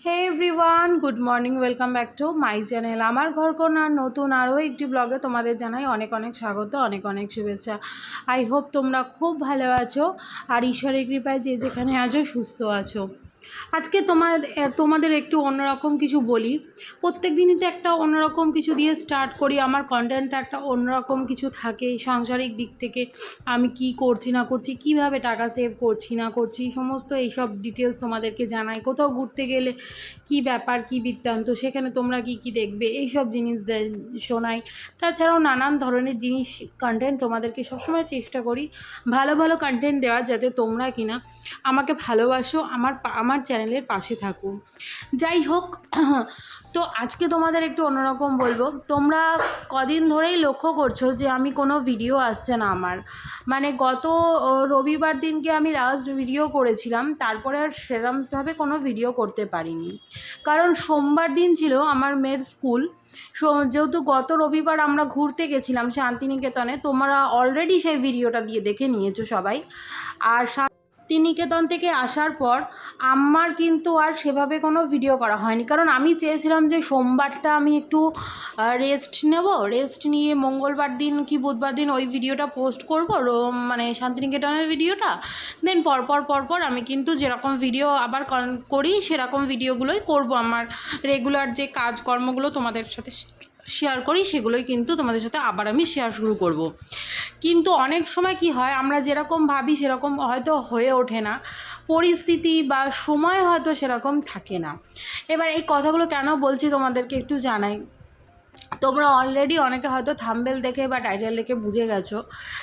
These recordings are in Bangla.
Hey everyone, good morning, welcome back to my channel. আমার ঘরকন্যার নতুন আরও একটি ব্লগে তোমাদের জানাই অনেক অনেক স্বাগত, অনেক অনেক শুভেচ্ছা। আই হোপ তোমরা খুব ভালো আছো আর ঈশ্বরের কৃপায় যে যেখানে আছো সুস্থ আছো। আজকে তোমাদের একটু অন্যরকম কিছু বলি। প্রত্যেক দিনই তো একটা অন্যরকম কিছু দিয়ে স্টার্ট করি, আমার কন্টেন্টটা একটা অন্যরকম কিছু থাকে। সাংসারিক দিক থেকে আমি কি করছি না করছি, কিভাবে টাকা সেভ করছি না করছি, সমস্ত এইসব ডিটেলস তোমাদেরকে জানাই। কোথাও ঘুরতে গেলে কি ব্যাপার, কি বৃত্তান্ত, সেখানে তোমরা কি কি দেখবে, এইসব জিনিস শোনাই। তাছাড়াও নানান ধরনের জিনিস কন্টেন্ট তোমাদেরকে সবসময় চেষ্টা করি ভালো ভালো কন্টেন্ট দেওয়ার, যাতে তোমরা কিনা আমাকে ভালোবাসো, আমার চ্যানেলের পাশে থাকো। যাই হোক, তো আজকে তোমাদের একটু অন্যরকম বলবো। তোমরা কদিন ধরেই লক্ষ্য করছো যে আমি কোনো ভিডিও আসছে না আমার, মানে গত রবিবার দিনকে আমি লাস্ট ভিডিও করেছিলাম, তারপরে আর সেরকমভাবে কোনো ভিডিও করতে পারিনি, কারণ সোমবার দিন ছিল আমার মেয়ের স্কুল। যেহেতু গত রবিবার আমরা ঘুরতে গেছিলাম শান্তিনিকেতনে, তোমরা অলরেডি সেই ভিডিওটা দিয়ে দেখে নিয়েছো সবাই। আর শান্তিনিকেতন থেকে আসার পর আমার কিন্তু আর সেভাবে কোনো ভিডিও করা হয়নি, কারণ আমি চেয়েছিলাম যে সোমবারটা আমি একটু রেস্ট নিয়ে মঙ্গলবার দিন কি বুধবার দিন ওই ভিডিওটা পোস্ট করবো, মানে শান্তিনিকেতনের ভিডিওটা। দেন পরপর আমি কিন্তু যেরকম ভিডিও আবার করি সেরকম ভিডিওগুলোই করব, আমার রেগুলার যে কাজকর্মগুলো তোমাদের সাথে শেয়ার করি সেগুলোই কিন্তু তোমাদের সাথে আবার আমি শেয়ার শুরু করব। কিন্তু অনেক সময় কি হয়, আমরা যেরকম ভাবি সেরকম হয়তো হয়ে ওঠে না, পরিস্থিতি বা সময় হয়তো সেরকম থাকে না। এবার এই কথাগুলো কেন বলছি তোমাদেরকে একটু জানাই। তোমরা অলরেডি অনেকে হয়তো থাম্বনেল দেখে বা টাইটেল দেখে বুঝে গেছো।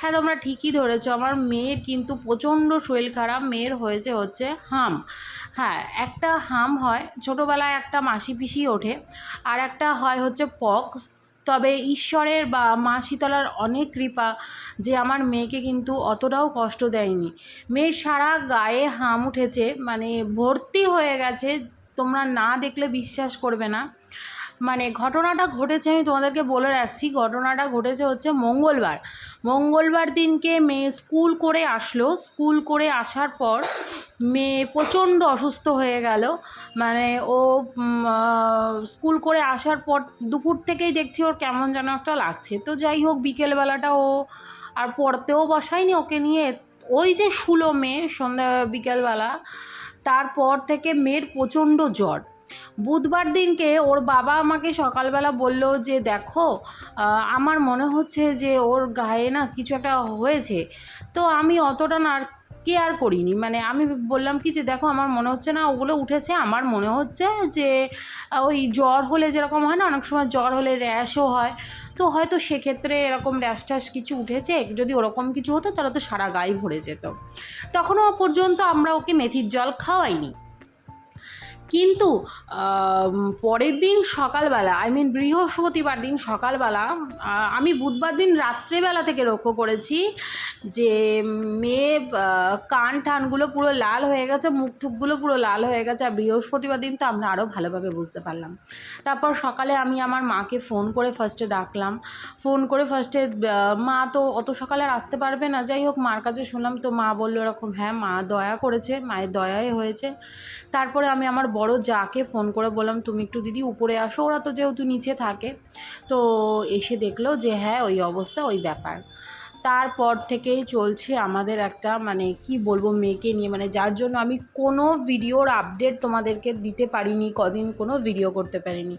হ্যাঁ, তোমরা ঠিকই ধরেছো, আমার মেয়ের কিন্তু প্রচণ্ড শরীর খারাপ। মেয়ের হচ্ছে হাম। হ্যাঁ, একটা হাম হয় ছোটোবেলায়, একটা মাসি পিসি ওঠে, আর একটা হচ্ছে পক্স। তবে ঈশ্বরের বা মা শীতলার অনেক কৃপা যে আমার মেয়েকে কিন্তু অতটাও কষ্ট দেয়নি। মেয়ের সারা গায়ে হাম উঠেছে, মানে ভর্তি হয়ে গেছে, তোমরা না দেখলে বিশ্বাস করবে না। মানে ঘটনাটা ঘটেছে, আমি তোমাদেরকে বলে রাখছি, ঘটনাটা ঘটেছে হচ্ছে মঙ্গলবার দিনকে মেয়ে স্কুল করে আসলো। স্কুল করে আসার পর মেয়ে প্রচণ্ড অসুস্থ হয়ে গেল। মানে ও স্কুল করে আসার পর দুপুর থেকেই দেখছি ওর কেমন যেন একটা লাগছে। তো যাই হোক, বিকেলবেলাটা ও আর পড়তেও বসায়নি ওকে নিয়ে, ওই যে শুলো মেয়ে সন্ধ্যা বিকেলবেলা, তারপর থেকে মেয়ের প্রচণ্ড জ্বর। বুধবার দিনকে ওর বাবা আমাকে সকালবেলা বলল যে দেখো, আমার মনে হচ্ছে যে ওর গায়ে না কিছু একটা হয়েছে। তো আমি অতটা না কেয়ার করিনি, মানে আমি বললাম কি যে দেখো, আমার মনে হচ্ছে না ওগুলো উঠেছে, আমার মনে হচ্ছে যে ওই জ্বর হলে যেরকম হয় না, অনেক সময় জ্বর হলে র্যাশও হয়, তো হয়তো সেক্ষেত্রে এরকম র্যাশ ট্যাশ কিছু উঠেছে। যদি ওরকম কিছু হতো তাহলে তো সারা গায়ে ভরে যেত। তখনও পর্যন্ত আমরা ওকে মেথির জল খাওয়াইনি। কিন্তু পরের দিন সকালবেলা, বৃহস্পতিবার দিন সকালবেলা, আমি বুধবার দিন রাত্রেবেলা থেকে লক্ষ্য করেছি যে মেয়ে কান টানগুলো পুরো লাল হয়ে গেছে, মুখ টুকগুলো পুরো লাল হয়ে গেছে। আর বৃহস্পতিবার দিন তো আমরা আরও ভালোভাবে বুঝতে পারলাম। তারপর সকালে আমি আমার মাকে ফোন করে ফার্স্টে ডাকলাম। মা তো অত সকালে আর আসতে পারবে না, যাই হোক মার কাছে শুনলাম। তো মা বললো এরকম, হ্যাঁ মা দয়া করেছে, মায়ের দয়াই হয়েছে। তারপরে আমি আমার বড় জাকে ফোন করে বললাম তুমি একটু দিদি উপরে আসো, ওরা তো যেহেতু নিচে থাকে। তো এসে দেখলো যে হ্যাঁ ওই অবস্থা, ওই ব্যাপার। তারপর থেকেই চলছে আমাদের একটা, মানে কি বলবো, মেয়েকে নিয়ে, মানে যার জন্য আমি কোনো ভিডিওর আপডেট তোমাদেরকে দিতে পারিনি, কদিন কোনো ভিডিও করতে পারিনি।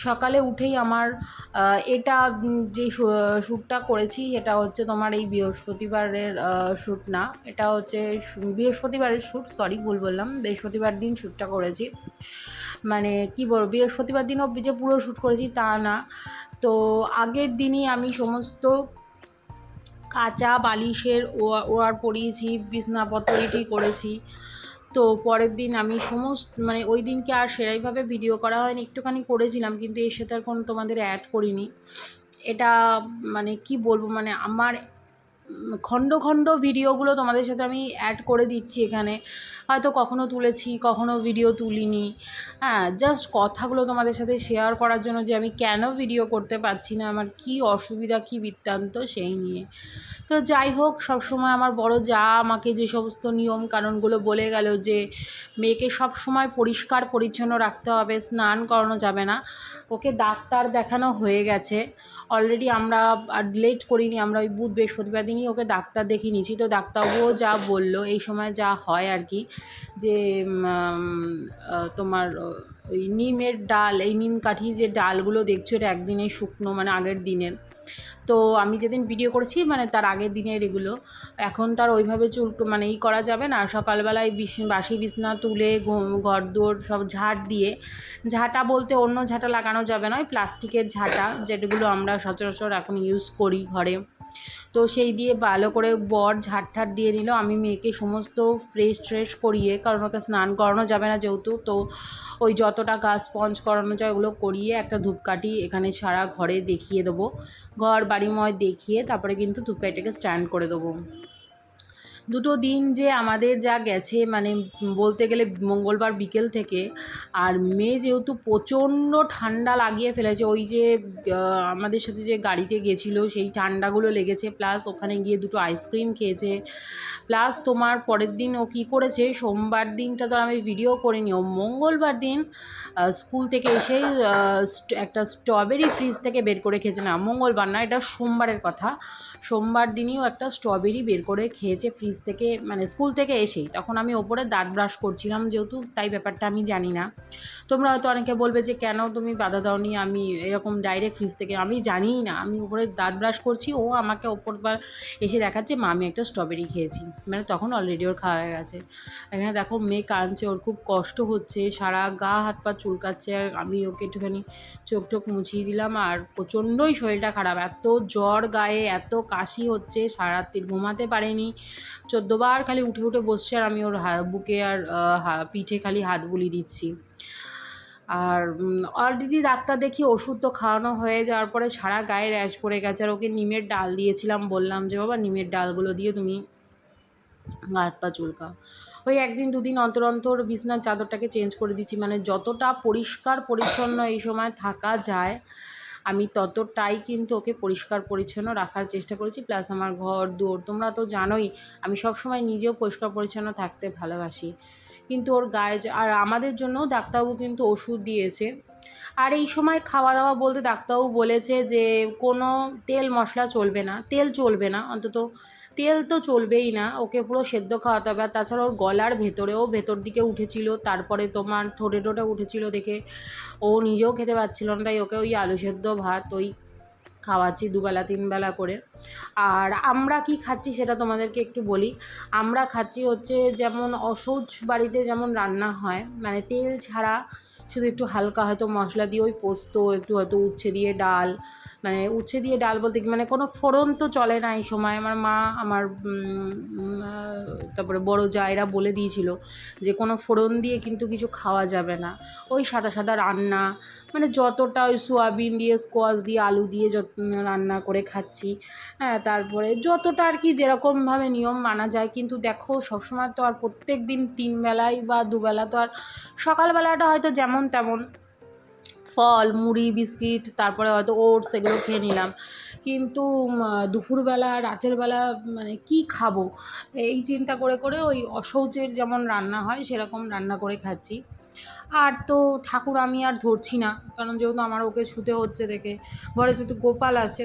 সকালে উঠেই আমার এটা যে শ্যুটটা করেছি, এটা হচ্ছে তোমার এই বৃহস্পতিবারের শ্যুট না, এটা হচ্ছে বৃহস্পতিবারের শ্যুট, সরি ভুল বললাম, বৃহস্পতিবার দিন শ্যুটটা করেছি। মানে কি বলবো, বৃহস্পতিবার দিনও যে পুরো শ্যুট করেছি তা না। তো আগের দিনই আমি সমস্ত কাঁচা বালিশের ওয়ার পরিয়েছি, বিছনাপত্র এটি করেছি। তো পরের দিন আমি মানে ওই দিনকে আর সেরাইভাবে ভিডিও করা হয়নি, একটুখানি করেছিলাম, কিন্তু এর সাথে আর কোনো তোমাদের অ্যাড করিনি। এটা মানে কি বলবো, মানে আমার খণ্ড খণ্ড ভিডিওগুলো তোমাদের সাথে আমি অ্যাড করে দিচ্ছি এখানে, হয়তো কখনো তুলেছি কখনো ভিডিও তুলিনি। হ্যাঁ, জাস্ট কথাগুলো তোমাদের সাথে শেয়ার করার জন্য, যে আমি কেন ভিডিও করতে পারছি না, আমার কি অসুবিধা কি বৃত্তান্ত সেই নিয়ে। তো যাই হোক, সবসময় আমার বড় যা আমাকে যে সমস্ত নিয়ম কানুনগুলো বলে গেল যে মেয়েকে সব সময় পরিষ্কার পরিচ্ছন্ন রাখতে হবে, স্নান করানো যাবে না। ওকে ডাক্তার দেখানো হয়ে গেছে অলরেডি, আমরা আর লেট করিনি, আমরা ওই বুধ বৃহস্পতিবার দিনই ওকে ডাক্তার দেখিয়ে নিয়েছি। তো ডাক্তারবাবুও যা বললো এই সময় যা হয় আর কি, যে তোমার ওই নিমের ডাল, এই নিম কাঠি যে ডালগুলো দেখছো এটা একদিনের শুকনো, মানে আগের দিনের। তো আমি যেদিন ভিডিও করেছি মানে তার আগের দিনের এগুলো, এখন তার ওইভাবে চুল মানে করা যাবে না। সকালবেলায় বাসি বিছনা তুলে ঘর দোর সব ঝাঁট দিয়ে, ঝাঁটা বলতে অন্য ঝাঁটা লাগানো যাবে না, ওই প্লাস্টিকের ঝাঁটা যেগুলো আমরা সচরাচর এখন ইউজ করি ঘরে, তো সেই দিয়ে ভালো করে বর ঝাঁট দিয়ে নিল। আমি মেয়েকে সমস্ত ফ্রেশ করিয়ে, কারণ ওকে স্নান করানো যাবে না যেহেতু, তো ওই যতটা গাছ স্পঞ্জ করানো যায় ওগুলো করিয়ে একটা ধূপকাঠি এখানে সারা ঘরে দেখিয়ে দেবো, ঘর বাড়িময় দেখিয়ে তারপরে কিন্তু ধূপকাঠিটাকে স্ট্যান্ড করে দেবো। দুটো দিন যে আমাদের যা গেছে, মানে বলতে গেলে মঙ্গলবার বিকেল থেকে, আর মেয়ে যেহেতু প্রচণ্ড ঠান্ডা লাগিয়ে ফেলেছে, ওই যে আমাদের সাথে যে গাড়িতে গেছিলো সেই ঠান্ডাগুলো লেগেছে, প্লাস ওখানে গিয়ে দুটো আইসক্রিম খেয়েছে, প্লাস তোমার পরের দিন ও কী করেছে, সোমবার দিনটা তো আমি ভিডিও করিনি, ও মঙ্গলবার দিন স্কুল থেকে এসেই একটা স্ট্রবেরি ফ্রিজ থেকে বের করে খেয়েছে, না মঙ্গলবার না, এটা সোমবারের কথা, সোমবার দিনইও একটা স্ট্রবেরি বের করে খেয়েছে ফ্রিজ থেকে, মানে স্কুল থেকে এসেই। তখন আমি ওপরে দাঁত ব্রাশ করছিলাম যেহেতু, তাই ব্যাপারটা আমি জানি না। তোমরা হয়তো অনেকে বলবে যে কেন তুমি বাধা দাওনি, আমি এরকম ডাইরেক্ট ফ্রিজ থেকে, আমি জানিই না, আমি উপরে দাঁত ব্রাশ করছি, ও আমাকে ওপরবার এসে দেখাচ্ছে মা আমি একটা স্ট্রবেরি খেয়েছি, মানে তখন অলরেডি ওর খাওয়া হয়ে গেছে। এখানে দেখো মেয়ে কাঁদছে, ওর খুব কষ্ট হচ্ছে, সারা গা হাত পা চুলকাচ্ছে, আর আমি ওকে একটুখানি চোখ টোক মুছিয়ে দিলাম। আর প্রচণ্ডই শরীরটা খারাপ, এত জ্বর গায়ে, এত কাশি হচ্ছে, সারা রাত্রি ঘুমাতে পারেনি, 14 বার খালি উঠে উঠে বসছে, আর আমি ওর বুকে আর পিঠে খালি হাত বুলিয়ে দিচ্ছি। আর অলরেডি ডাক্তার দেখি ওষুধ তো খাওয়ানো হয়ে যাওয়ার পরে সারা গায়ে র্যাশ পড়ে গেছে, আর ওকে নিমের ডাল দিয়েছিলাম, বললাম যে বাবা নিমের ডালগুলো দিয়ে তুমি গা হাত পা চুলকাও। ওই একদিন দুদিন অন্তর অন্তর বিছনার চাদরটাকে চেঞ্জ করে দিচ্ছি, মানে যতটা পরিষ্কার পরিচ্ছন্ন এই সময় থাকা যায় আমি ততটাই কিন্তু ওকে পরিষ্কার পরিচ্ছন্ন রাখার চেষ্টা করেছি, প্লাস আমার ঘর দৌড় তোমরা তো জানোই আমি সবসময় নিজেও পরিষ্কার পরিচ্ছন্ন থাকতে ভালোবাসি, কিন্তু ওর গায়ে আর আমাদের জন্যও ডাক্তারবাবু কিন্তু ওষুধ দিয়েছে। আর এই সময় খাওয়া দাওয়া বলতে ডাক্তারবাবু বলেছে যে কোনো তেল মশলা চলবে না, তেল চলবে না, অন্তত তেল তো চলবেই না, ওকে পুরো সেদ্ধ খাওয়াতে হবে। আর তাছাড়া ওর গলার ভেতরেও ভেতর দিকে উঠেছিল, তারপরে তোমার ঠোঁটে ঠোঁটে উঠেছিল দেখে ও নিজেও খেতে পারছিল না, তাই ওকে ওই আলু সেদ্ধ ভাত ওই খাওয়াচ্ছি 2 বেলা 3 বেলা করে। আর আমরা কি খাচ্ছি সেটা তোমাদেরকে একটু বলি। আমরা খাচ্ছি হচ্ছে যেমন অসৌচ বাড়িতে যেমন রান্না হয়, মানে তেল ছাড়া, শুধু একটু হালকা হয়তো মশলা দিয়ে ওই পোস্ত, একটু হয়তো উচ্ছে দিয়ে ডাল, মানে উচ্ছে দিয়ে ডাল বলতে কি মানে কোনো ফোড়ন তো চলে না এই সময়। আমার মা আমার তারপরে বড় জা এরা বলে দিয়েছিল যে কোনো ফোড়ন দিয়ে কিন্তু কিছু খাওয়া যাবে না, ওই সাদা সাদা রান্না, মানে যতটা ওই সোয়াবিন দিয়ে স্কোয়াশ দিয়ে আলু দিয়ে রান্না করে খাচ্ছি। হ্যাঁ, তারপরে যতটা আর কি যেরকমভাবে নিয়ম মানা যায়, কিন্তু দেখো সবসময় তো আর প্রত্যেক দিন 3 বেলায় বা 2 বেলা তো আর, সকালবেলাটা হয়তো যেমন তেমন ফল মুড়ি বিস্কিট তারপরে হয়তো ওটস এগুলো খেয়ে নিলাম, কিন্তু দুপুরবেলা রাতের বেলা মানে কি খাবো এই চিন্তা করে করে ওই অশৌচের যেমন রান্না হয় সেরকম রান্না করে খাচ্ছি। আর তো ঠাকুর আমি আর ধরছি না, কারণ যেহেতু আমার ওকে ছুতে হচ্ছে দেখে, ঘরে যেহেতু গোপাল আছে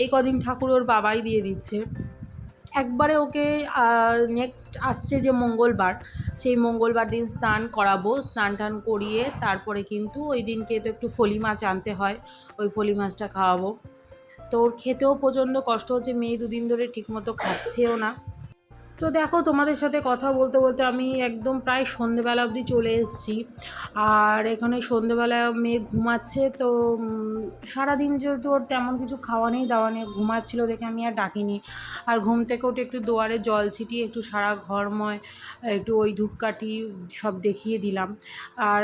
এই কদিন ঠাকুর ওর বাবাই দিয়ে দিচ্ছে। একবারে ওকে নেক্সট আসছে যে মঙ্গলবার, সেই মঙ্গলবার দিন স্নান করাবো, স্নান টান করিয়ে তারপরে কিন্তু ওই দিনকে তো একটু ফলি মাছ আনতে হয়, ওই ফলি মাছটা খাওয়াবো। তো ওর খেতেও প্রচণ্ড কষ্ট হচ্ছে, মেয়ে 2 দিন ধরে ঠিকমতো খাচ্ছেও না, তো দেখো তোমাদের সাথে কথা বলতে বলতে আমি একদম প্রায় সন্ধেবেলা অবধি চলে এসেছি। আর এখানে সন্ধেবেলা মেয়ে ঘুমাচ্ছে, তো সারাদিন যেহেতু ওর তেমন কিছু খাওয়া নেই দাওয়া নেই, ঘুমাচ্ছিলো দেখে আমি আর ডাকিনি। আর ঘুম থেকে উঠে একটু দুয়ারে জল ছিটিয়ে একটু সারা ঘরময় একটু ওই ধূপকাঠি সব দেখিয়ে দিলাম। আর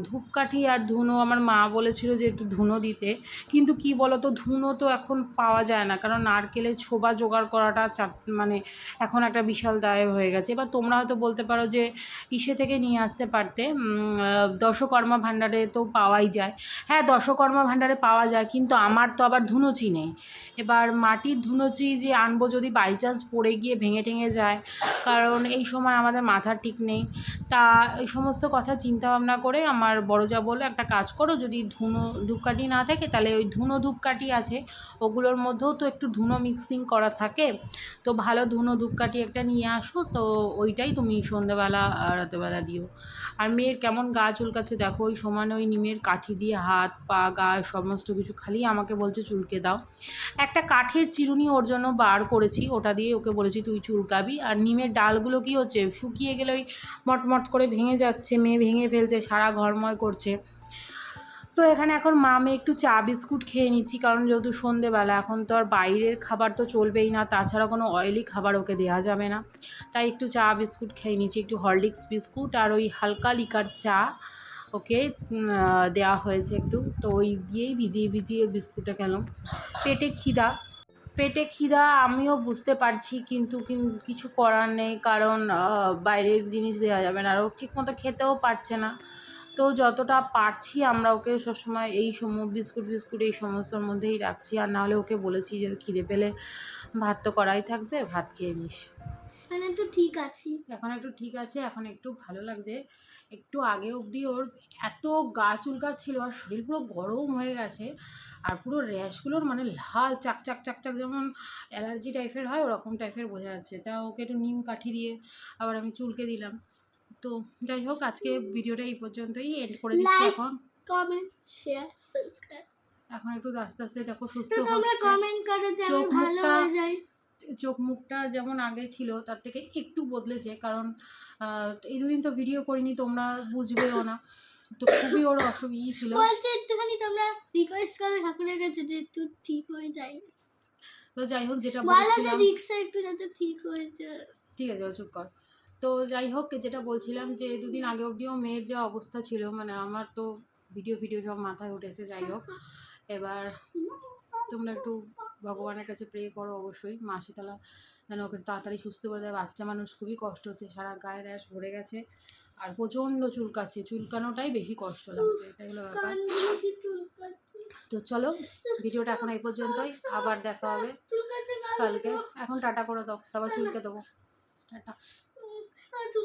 ধূপকাঠি আর ধুনো আমার মা বলেছিল যে একটু ধুনো দিতে, কিন্তু কি বলো তো, ধুনো তো এখন পাওয়া যায় না, কারণ নারকেলের ছোবা জোগাড় করাটা মানে এখন একটা বিশাল দায় হয়ে গেছে। এবার তোমরা হয়তো বলতে পারো যে ইসে থেকে নিয়ে আসতে পারতে, দশকর্মা ভাণ্ডারে তো পাওয়াই যায়। হ্যাঁ, দশকর্মা ভাণ্ডারে পাওয়া যায়, কিন্তু আমার তো আবার ধুনুচি নেই। এবার মাটির ধুনুচি যে আনবো, যদি বাই চান্স পড়ে গিয়ে ভেঙে টেঙে যায়, কারণ এই সময় আমাদের মাথার ঠিক নেই। তা এই সমস্ত কথা চিন্তা ভাবনা করে আমার বড় যা বললো, একটা কাজ করো, যদি ধূপকাঠি না থাকে তাহলে ওই ধুনো ধূপকাঠি আছে, ওগুলোর মধ্যেও তো একটু ধুনো মিক্সিং করা থাকে, তো ভালো ধুনো ধূপকাঠি একটা নিয়ে আসো, তো ওইটাই তুমি সন্ধ্যেবেলা রাতেবেলা দিও। আর মেয়ের কেমন গা চুলকাচ্ছে দেখো, ওই সমানে ওই নিমের কাঠি দিয়ে হাত পা গা সমস্ত কিছু, খালি আমাকে বলছে চুলকে দাও। একটা কাঠের চিরুনি ওর জন্য বার করেছি, ওটা দিয়ে ওকে বলেছি তুই চুলকাবি। আর নিমের ডালগুলো কী হচ্ছে, শুকিয়ে গেলে ওই মটমট করে ভেঙে যাচ্ছে, মেয়ে ভেঙে ফেলছে, সারা ঘরময় করছে। তো এখানে এখন মা মেয়ে একটু চা বিস্কুট খেয়ে নিচ্ছি, কারণ যেহেতু সন্ধেবেলা, এখন তো আর বাইরের খাবার তো চলবেই না, তাছাড়া কোনো অয়েলি খাবার ওকে দেওয়া যাবে না, তাই একটু চা বিস্কুট খেয়ে নিচ্ছি, একটু হরলিক্স বিস্কুট আর ওই হালকা লিকার চা ওকে দেওয়া হয়েছে একটু, তো ওই দিয়েই ভিজিয়ে ভিজিয়ে বিস্কুটটা খেলাম। পেটে খিদা আমিও বুঝতে পারছি, কিন্তু কিছু করার নেই, কারণ বাইরের জিনিস দেওয়া যাবে না, আর ও ঠিকমতো খেতেও পারছে না। তো যতটা পারছি আমরা ওকে সবসময় এই বিস্কুট এই সমস্তর মধ্যেই রাখছি। আর নাহলে ওকে বলেছি যে খিদে পেলে ভাত তো করাই থাকবে, ভাত খেয়ে নিস। এখন একটু ঠিক আছে, এখন একটু ভালো লাগছে। একটু আগে অবধি ওর এত গা চুলকাচ্ছিল আর শরীর পুরো গরম হয়ে গেছে, আর পুরো র্যাশগুলোর মানে লাল চাকচাক চাকচাক, যেমন অ্যালার্জি টাইপের হয় ওরকম টাইপের বোঝা যাচ্ছে। তা ওকে একটু নিম কাঠি দিয়ে আবার আমি চুলকে দিলাম। তো যাই হোক, আজকে ভিডিওটা এই পর্যন্তই এন্ড করে দিচ্ছি। এখন কমেন্ট শেয়ার সাবস্ক্রাইব, এখন একটু আস্তে আস্তে দেখো সুস্থ তো তোমরা হচ্ছে। কমেন্ট করে যে আমি ভালো হয়ে যাই। চোখ মুখটা যেমন আগে ছিল তার থেকে একটু বদলেছে, কারণ এই দুদিন তো ভিডিও করিনি, তোমরা বুঝবেও না, তো খুবই ওর অসুবিধা ছিল। বলতে একটুখানি তোমরা রিকোয়েস্ট করে ঠাকুরের কাছে যে একটু ঠিক হয়ে যায়। তো যাই হোক, যেটা বলো যে বলছিলাম, রিক্সা একটু যাতে ঠিক হয়ে যায়। ঠিক আছে চুপ কর। তো যাই হোক, যেটা বলছিলাম যে দুদিন আগে অবধিও মেয়ের যা অবস্থা ছিল, মানে আমার তো ভিডিও সব মাথায় উঠেছে। যাই হোক, এবার তোমরা একটু ভগবানের কাছে প্রে করো অবশ্যই, মা শীতলা যেন ওকে তাড়াতাড়ি সুস্থ করে দেয়। বাচ্চা মানুষ, খুবই কষ্ট হচ্ছে, সারা গায়ে র্যাশ ভরে গেছে আর প্রচণ্ড চুলকাচ্ছে, চুলকানোটাই বেশি কষ্ট লাগছে, এটাই হলো ব্যাপার। তো চলো, ভিডিওটা এখন এই পর্যন্তই, আবার দেখা হবে কালকে। এখন টাটা করে দাও, তারপর চুলকে দেবো। টাটা।